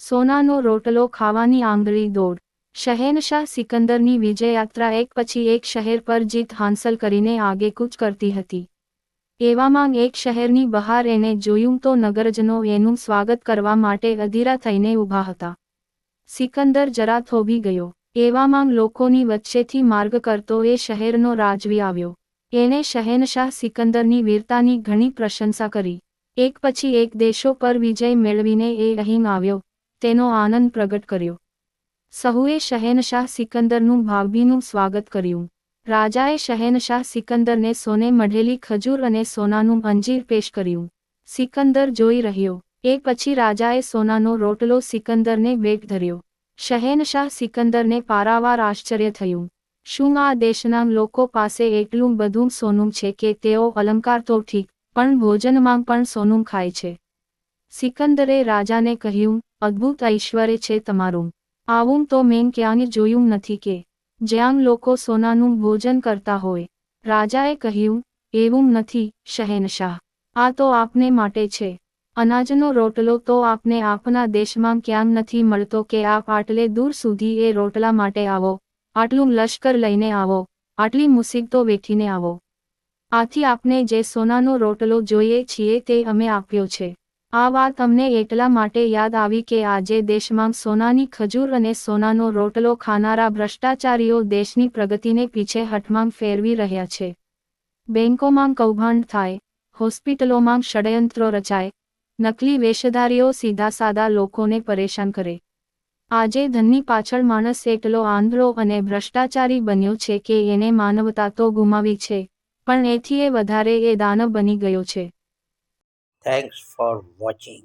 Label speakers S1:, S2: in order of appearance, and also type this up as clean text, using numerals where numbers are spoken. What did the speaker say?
S1: સોનાનો રોટલો ખાવાની આંગળી દોડ. શહેનશાહ સિકંદરની વિજયયાત્રા એક પછી એક શહેર પર જીત હાંસલ કરીને આગેકૂચ કરતી હતી. એવામાં એક શહેરની બહાર એને જોયું તો નગરજનો એનું સ્વાગત કરવા માટે અધીરા થઈને ઊભા હતા. સિકંદર જરા થોભી ગયો. એવામાં લોકોની વચ્ચેથી માર્ગ કરતો એ શહેરનો રાજવી આવ્યો. એણે શહેનશાહ સિકંદરની વીરતાની ઘણી પ્રશંસા કરી. એક પછી એક દેશો પર વિજય મેળવીને એ અહીં આવ્યો, તેનો આનંદ પ્રગટ કર્યો. સહુએ શહેનશાહ સિકંદરનું ભાવભીનું સ્વાગત કર્યું. રાજાએ શહેનશાહ સિકંદરને સોને મઢેલી ખજૂર અને સોનાનું અંજીર પેશ કર્યું. સિકંદર જોઈ રહ્યો. એ પછી રાજાએ સોનાનો રોટલો સિકંદરને ભેટ ધર્યો. શહેનશાહ સિકંદરને પારાવાર આશ્ચર્ય થયું. શું આ દેશના લોકો પાસે એટલું બધું સોનું છે કે તેઓ અલંકાર તો ઠીક, પણ ભોજનમાં પણ સોનું ખાય છે? સિકંદરે રાજાને કહ્યું, અદ્ભુત ઐશ્વર્ય છે તમારું. આવું તો મેં ક્યાંય જોયું નથી કે જ્યાં લોકો સોનાનું ભોજન કરતા હોય. રાજાએ કહ્યું, એવું નથી, શહેનશાહ. આ તો આપને માટે છે. અનાજનો રોટલો તો આપને આપના દેશમાં ક્યાંય નથી મળતો કે આપ આટલે દૂર સુધી એ રોટલા માટે આવો, આટલું લશ્કર લઈને આવો, આટલી મુસીબતો વેઠીને આવો. આથી આપને જે સોનાનો રોટલો જોઈએ છીએ તે અમે આપ્યો છે. આ વાત અમને એટલા માટે યાદ આવી કે આજે દેશમાં સોનાની ખજૂર અને સોનાનો રોટલો ખાનારા ભ્રષ્ટાચારીઓ દેશની પ્રગતિને પીછેહઠમાં ફેરવી રહ્યા છે. બેંકોમાં કૌભાંડ થાય, હોસ્પિટલોમાં ષડયંત્રો રચાય, નકલી વેશધારીઓ સીધા સાદા લોકોને પરેશાન કરે. આજે ધનની પાછળ માણસ એટલો આંધળો અને ભ્રષ્ટાચારી બન્યો છે કે એને માનવતા તો ગુમાવી છે, પણ એથી વધારે એ દાનવ બની ગયો છે.
S2: Thanks for watching.